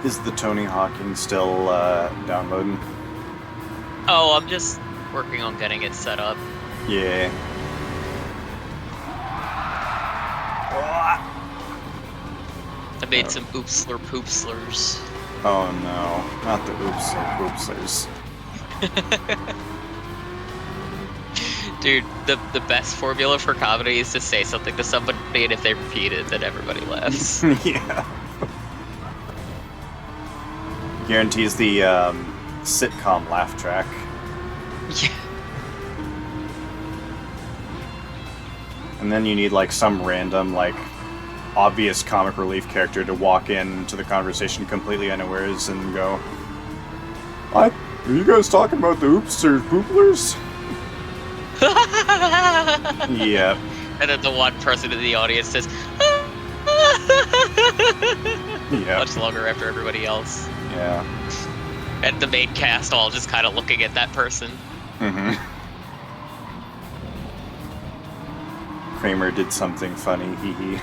Is the Tony Hawking still downloading? Oh, I'm just working on getting it set up. Yeah. I made some oopsler poopslers. Oh no, not the oopslers. Dude, the best formula for comedy is to say something to somebody, and if they repeat it, then everybody laughs. Yeah. Guarantees the sitcom laugh track. Yeah. And then you need like some random like obvious comic relief character to walk into the conversation completely unawares and go, "What? Are you guys talking about the oops or pooplers?" Yep. And then the one person in the audience says, Yep. much longer after everybody else. Yeah. And the main cast all just kind of looking at that person. Mm-hmm. Kramer did something funny, hee hee.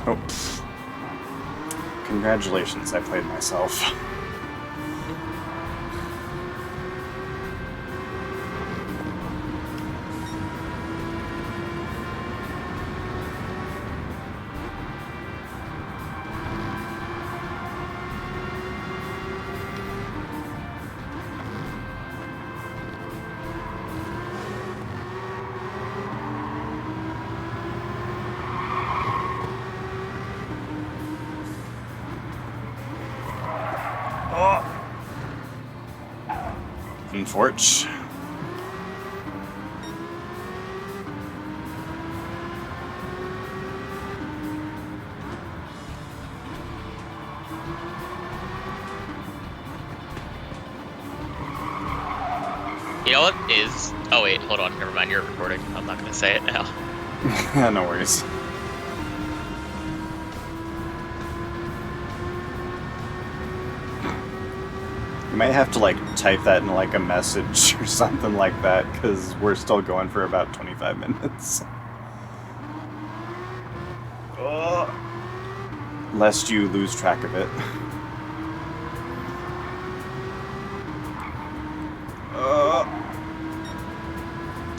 Oh. Congratulations, I played myself. Unfortunate. You know what is... Oh wait, hold on, never mind, you're recording. I'm not gonna say it now. No worries. You might have to like type that in like a message or something like that, because we're still going for about 25 minutes. Lest you lose track of it.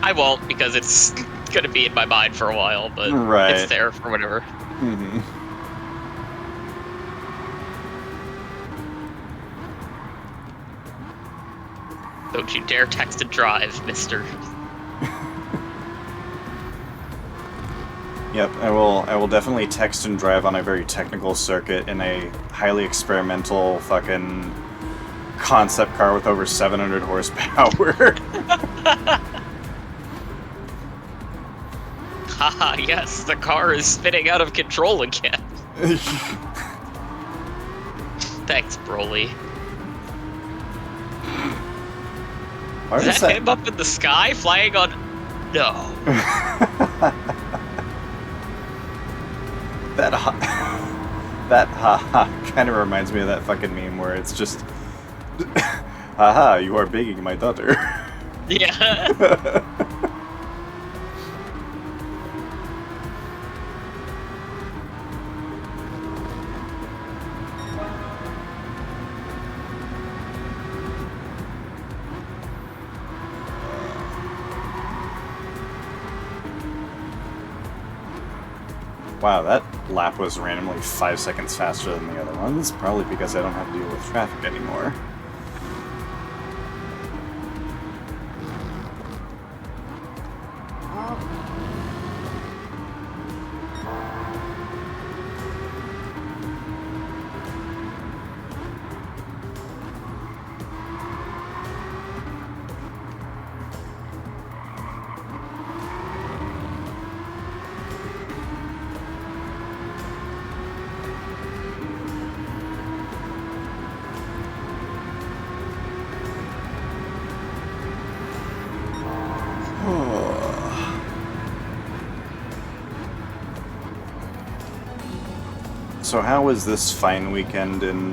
I won't, because it's gonna be in my mind for a while, but right. It's there for whatever. Mm-hmm. Don't you dare text and drive, mister. Yep, I will definitely text and drive on a very technical circuit in a highly experimental fucking concept car with over 700 horsepower. Haha, yes, the car is spinning out of control again. Thanks, Broly. Is that him up in the sky, flying on... No. That haha kind of reminds me of that fucking meme where it's just, haha, you are begging my daughter. Yeah. Wow, that lap was randomly 5 seconds faster than the other ones, probably because I don't have to deal with traffic anymore. So how was this fine weekend in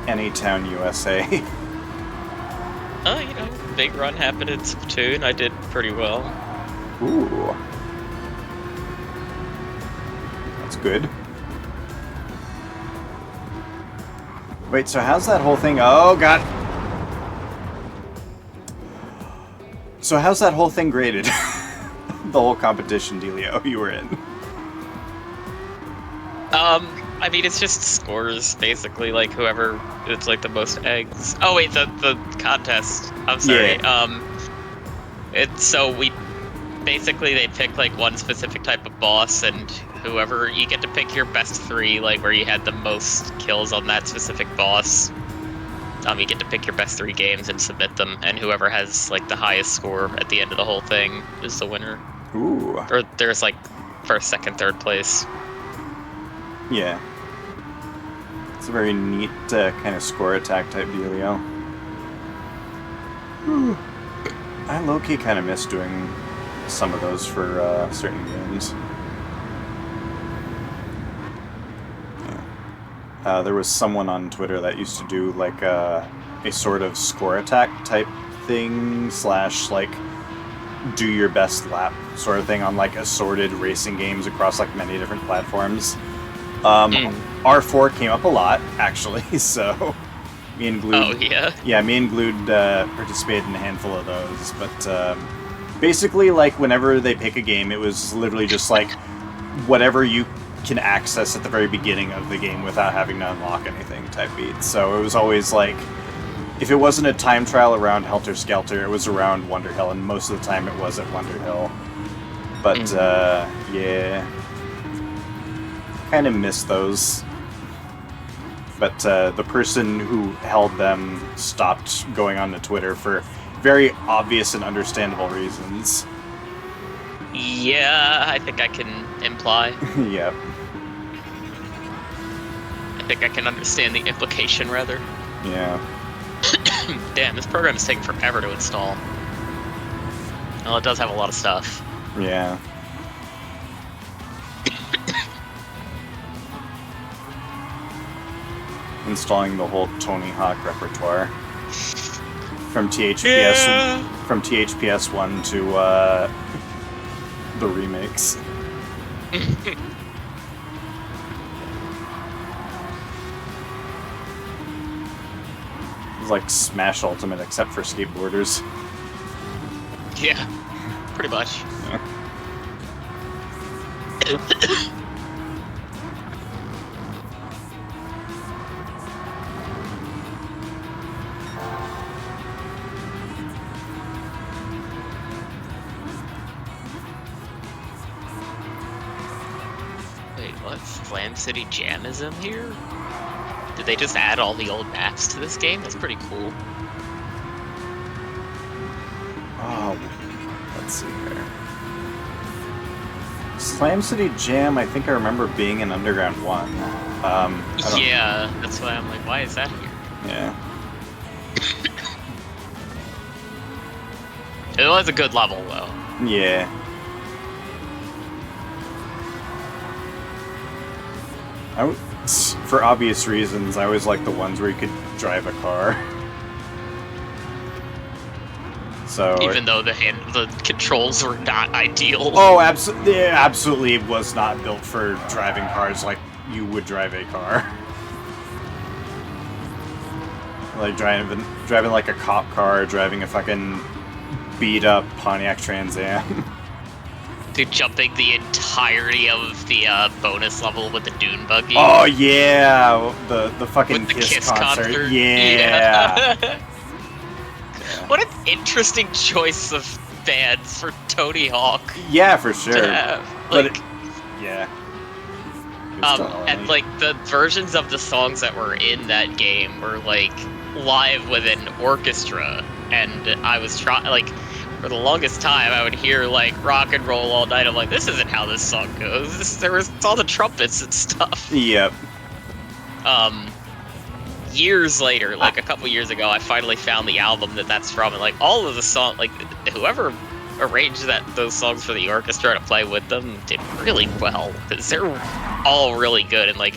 Anytown, USA? You know, big run happened in Splatoon. I did pretty well. Ooh. That's good. Wait, so how's that whole thing... Oh, God! So how's that whole thing graded? The whole competition dealio you were in? I mean, it's just scores, basically, like, whoever it's like the most eggs. Oh, wait, the contest. I'm sorry. Yeah. So basically, they pick, like, one specific type of boss, and whoever, you get to pick your best 3, like, where you had the most kills on that specific boss. You get to pick your best 3 games and submit them, and whoever has, like, the highest score at the end of the whole thing is the winner. Ooh. Or there's, like, first, second, third place. Yeah. It's a very neat kind of score attack type dealio. I low-key kind of miss doing some of those for certain games. Yeah. There was someone on Twitter that used to do like a sort of score attack type thing / like do your best lap sort of thing on like assorted racing games across like many different platforms. R4 came up a lot, actually, so me and Glued... Oh, yeah? Yeah, me and Glued participated in a handful of those, but basically, like, whenever they pick a game, it was literally just, like, whatever you can access at the very beginning of the game without having to unlock anything type beat. So it was always, like, if it wasn't a time trial around Helter Skelter, it was around Wonderhill, and most of the time it was at Wonderhill. But, yeah... kind of miss those. But the person who held them stopped going on to Twitter for very obvious and understandable reasons. Yeah, I think I can imply. Yep. I think I can understand the implication, rather. Yeah. Damn, this program is taking forever to install. Well, it does have a lot of stuff. Yeah. Installing the whole Tomahawk repertoire from THPS 1 to the remakes. It's like Smash Ultimate except for skateboarders. Yeah, pretty much. Yeah. Slam City Jamism here? Did they just add all the old maps to this game? That's pretty cool. Oh, let's see here. Slam City Jam, I think I remember being in Underground 1. Yeah, that's why I'm like, why is that here? Yeah. It was a good level, though. Yeah. For obvious reasons, I always like the ones where you could drive a car. So even though the controls were not ideal. Oh, absolutely! It absolutely was not built for driving cars like you would drive a car. Like driving like a cop car, driving a fucking beat up Pontiac Trans Am. Dude, jumping the entirety of the bonus level with the dune buggy. Oh yeah, the fucking with the Kiss concert. Yeah. Yeah. What an interesting choice of bands for Tony Hawk. Yeah, for sure. To have. But Like, yeah. It's still and like the versions of the songs that were in that game were like live with an orchestra, and I was trying like for the longest time I would hear like rock and roll all night. I'm like, this isn't how this song goes. There was all the trumpets and stuff. Yep. Years later, like a couple years ago, I finally found the album that's from, and like all of the song, like whoever arranged those songs for the orchestra to play with them did really well, because they're all really good. And like,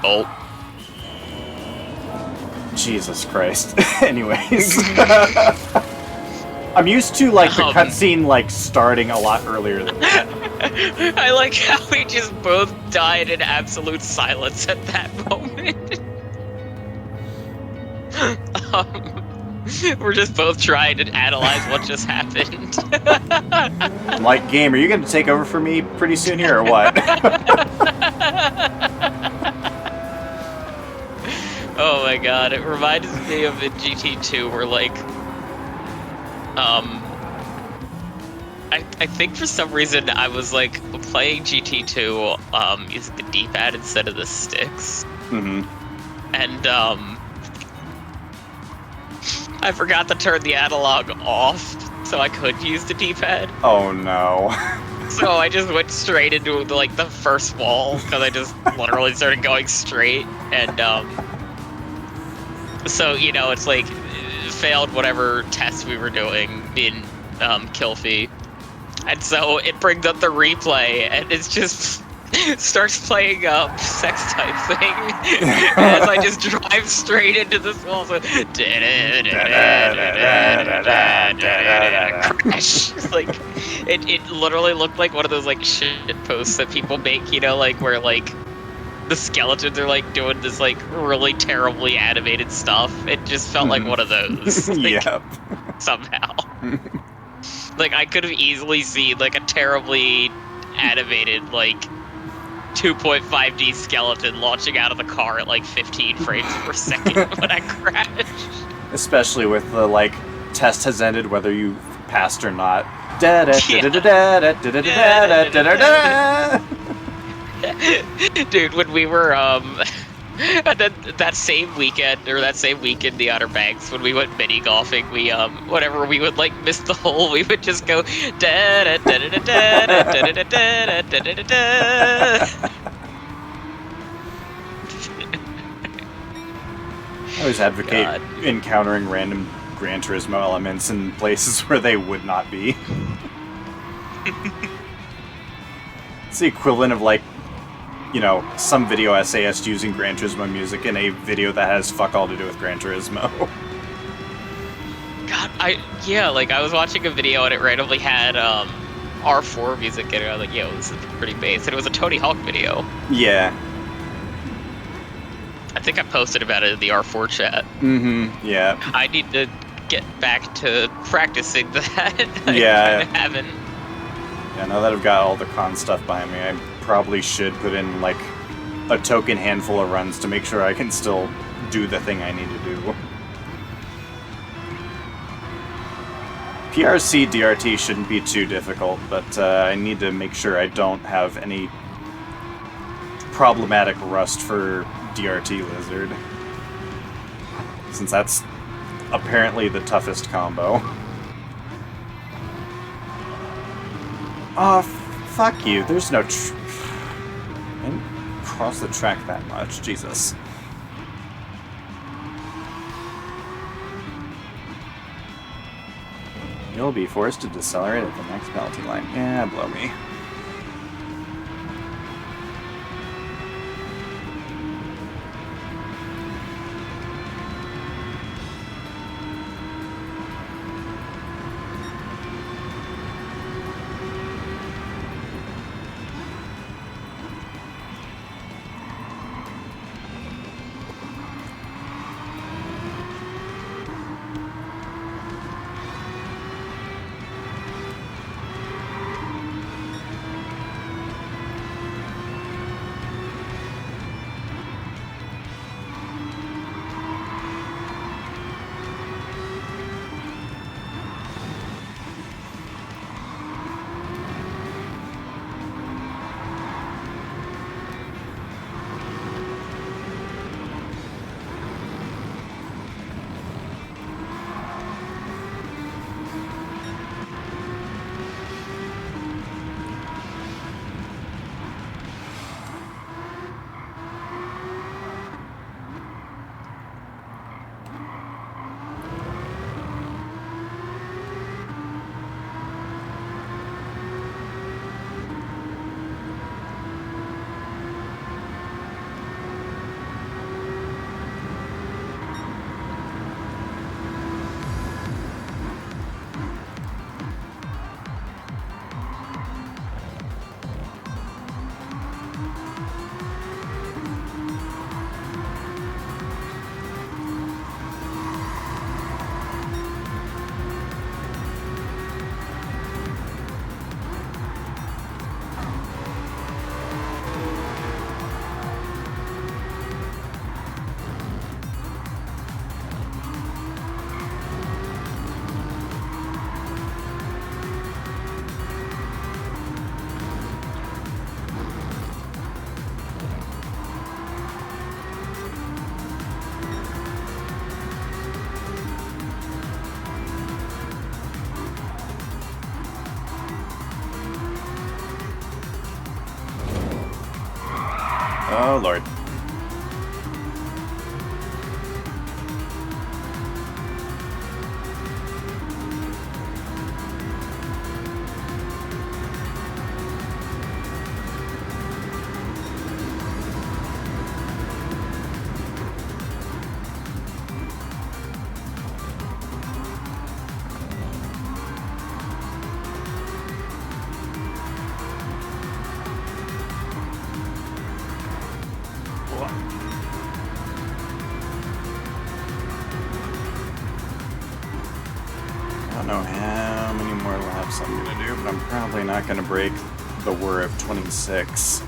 oh, Jesus Christ. Anyways, I'm used to like the cutscene like starting a lot earlier than that. I like how we just both died in absolute silence at that moment. We're just both trying to analyze what just happened. I'm like, game, are you going to take over for me pretty soon here or what? Oh my god, it reminds me of in GT2 where like, I think for some reason I was like playing GT2 using the D-pad instead of the sticks. Mm-hmm. And I forgot to turn the analog off so I could use the D-pad. Oh no. So I just went straight into like the first wall because I just literally started going straight, and so you know it's like failed whatever test we were doing in Kilfee, and so it brings up the replay and it's just starts playing sex type thing as I just drive straight into this wall. So crash. Like it literally looked like one of those like shit posts that people make, you know, like where like the skeletons are like doing this like really terribly animated stuff. It just felt like one of those. Like, yep. Somehow. Like I could have easily seen like a terribly animated like 2.5D skeleton launching out of the car at like 15 frames per second when I crashed. Especially with the like test has ended whether you passed or not. Dude, when we were and then that same weekend or that same week in the Outer Banks when we went mini golfing, we whenever we would like miss the hole, we would just go da da da da da da da da da da da da. I always advocate encountering random Gran Turismo elements in places where they would not be. It's the equivalent of like, you know, some video essayist using Gran Turismo music in a video that has fuck all to do with Gran Turismo. God, like I was watching a video and it randomly had R4 music in it. I was like, yo, this is pretty bass. And it was a Tony Hawk video. Yeah. I think I posted about it in the R4 chat. Mm-hmm, yeah. I need to get back to practicing that. Yeah. I haven't. Yeah, now that I've got all the con stuff behind me, I probably should put in, like, a token handful of runs to make sure I can still do the thing I need to do. PRC DRT shouldn't be too difficult, but I need to make sure I don't have any problematic rust for DRT Lizard, since that's apparently the toughest combo. Oh, fuck you. There's no I didn't cross the track that much. Jesus. You'll be forced to decelerate at the next penalty line. Yeah, blow me. Oh, Lord. I don't know how many more laps I'm going to do, but I'm probably not going to break the whir of 26.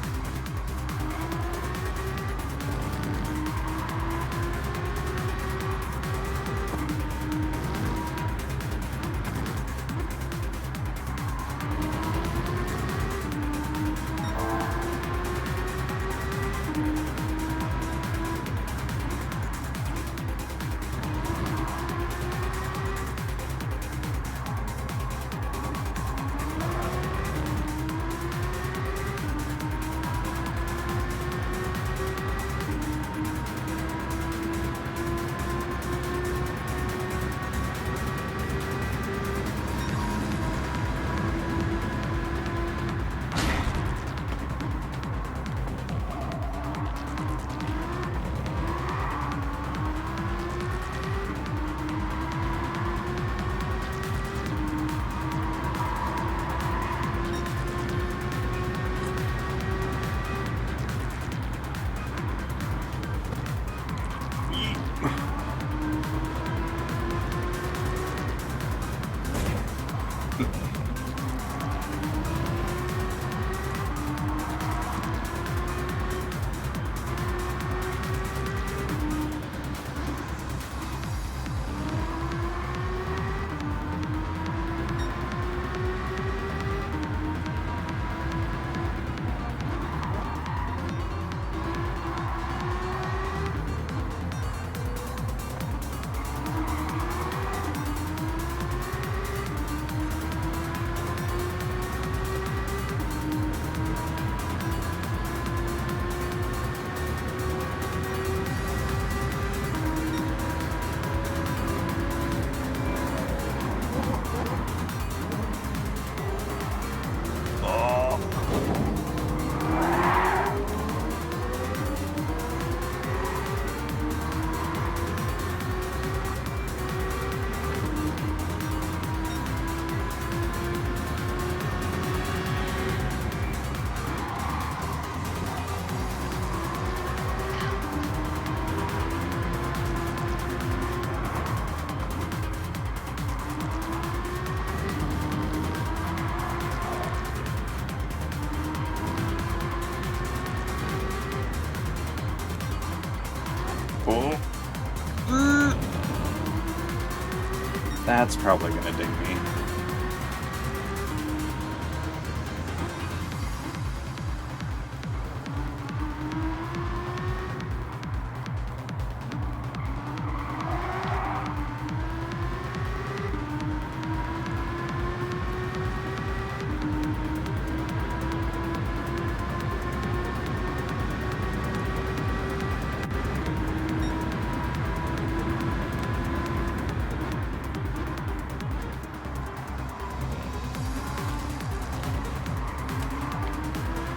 That's probably gonna ding me.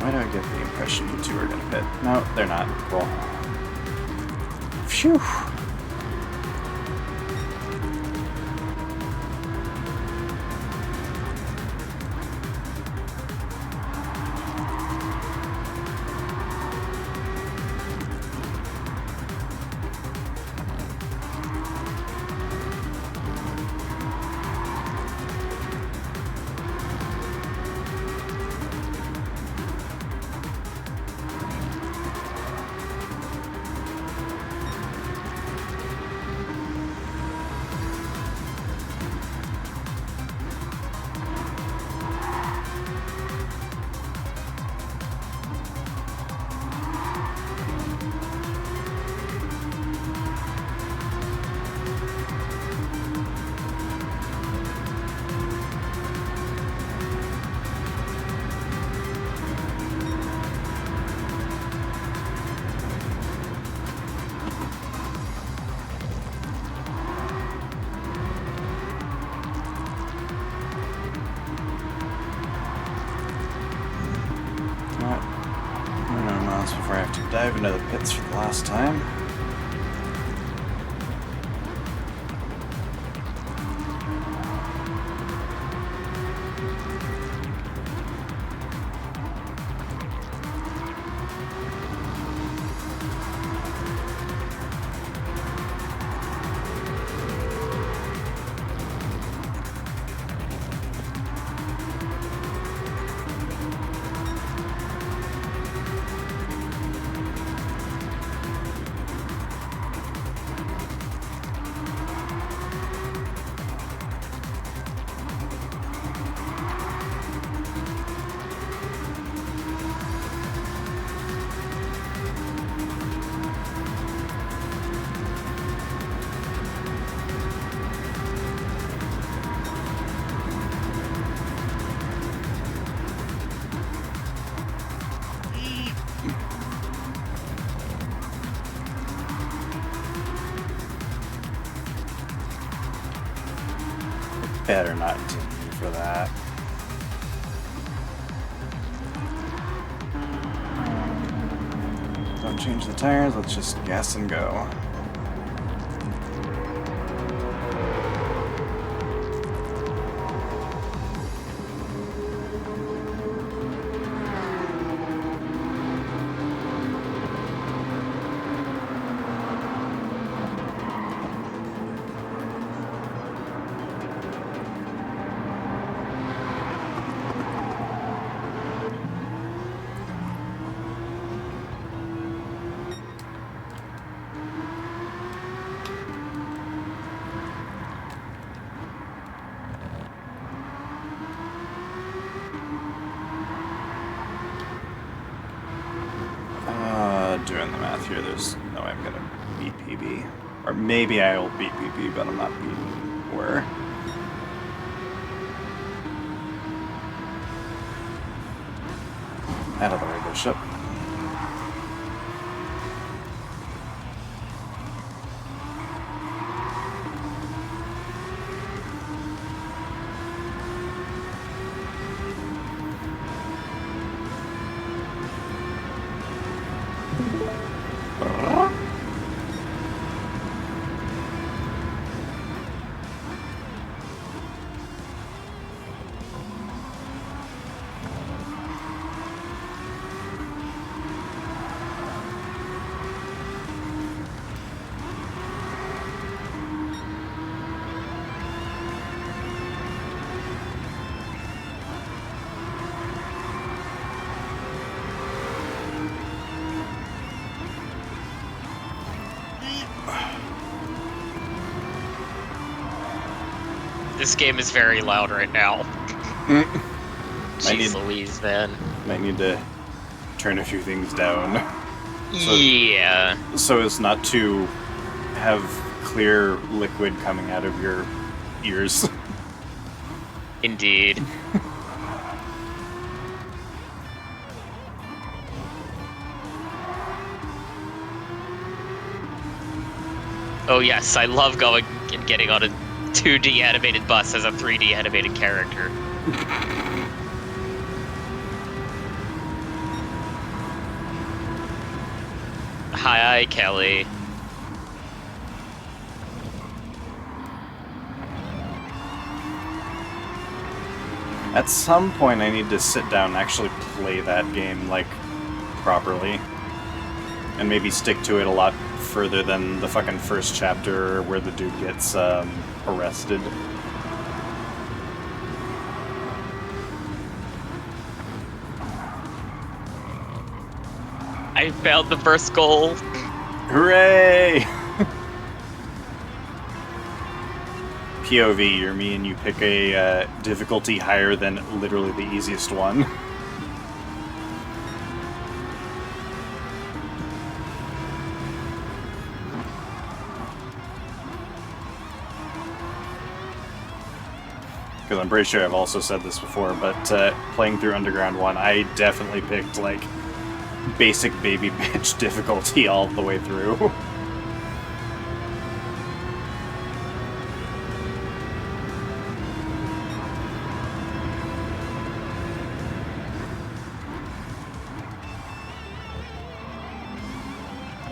Why do I get the impression you two are gonna pit? No, they're not. Cool. Phew. before I have to dive into the pits for the last time. Better not continue for that. Don't change the tires, let's just gas and go. Doing the math here, there's no way I'm gonna beat PB. Or maybe I'll beat PB, but I'm not beating where. Out of the way, Bishop. This game is very loud right now. Jeez Louise, man. Might need to turn a few things down. Yeah. So as not to have clear liquid coming out of your ears. Indeed. Oh yes, I love going and getting on a 2D animated bus as a 3D animated character. Hi, Kelly. At some point, I need to sit down and actually play that game, like, properly. And maybe stick to it a lot further than the fucking first chapter where the dude gets, arrested. I failed the first goal. Hooray! POV, you're me and you pick a difficulty higher than literally the easiest one. Because I'm pretty sure I've also said this before, but playing through Gr.1, I definitely picked, like, basic baby bitch difficulty all the way through.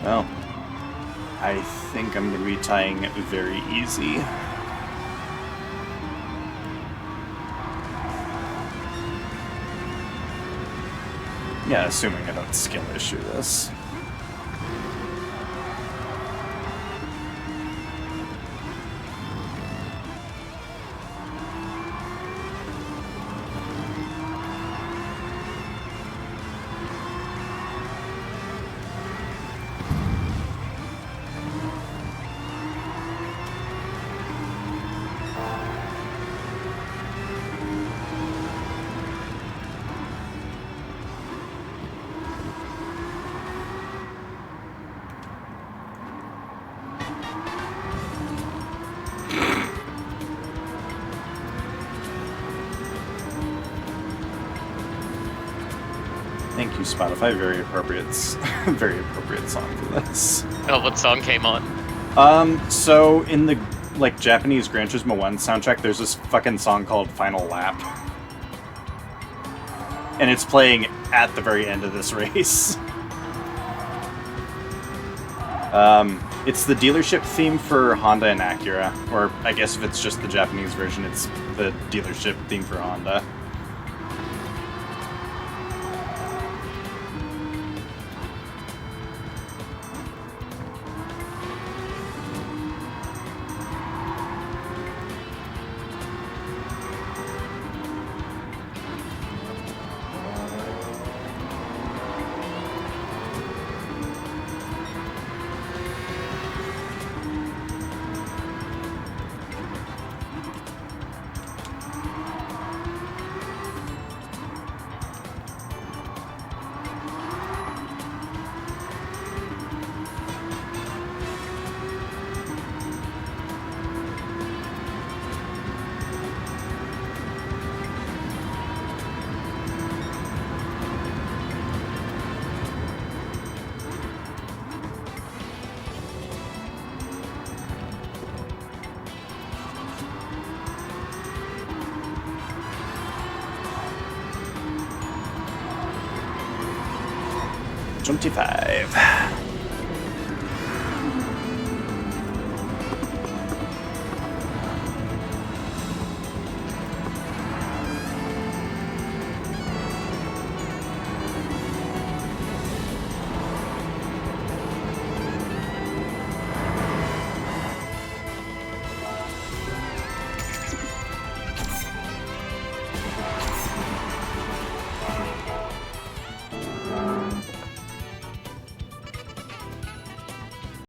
Well, I think I'm going to be tying it very easy. Yeah, assuming I don't skill issue this. Thank you, Spotify. Very appropriate, very appropriate song for this. Oh, what song came on? So in the Japanese Gran Turismo 1 soundtrack, there's this fucking song called Final Lap, and it's playing at the very end of this race. It's the dealership theme for Honda and Acura, or I guess if it's just the Japanese version, it's the dealership theme for Honda. $25.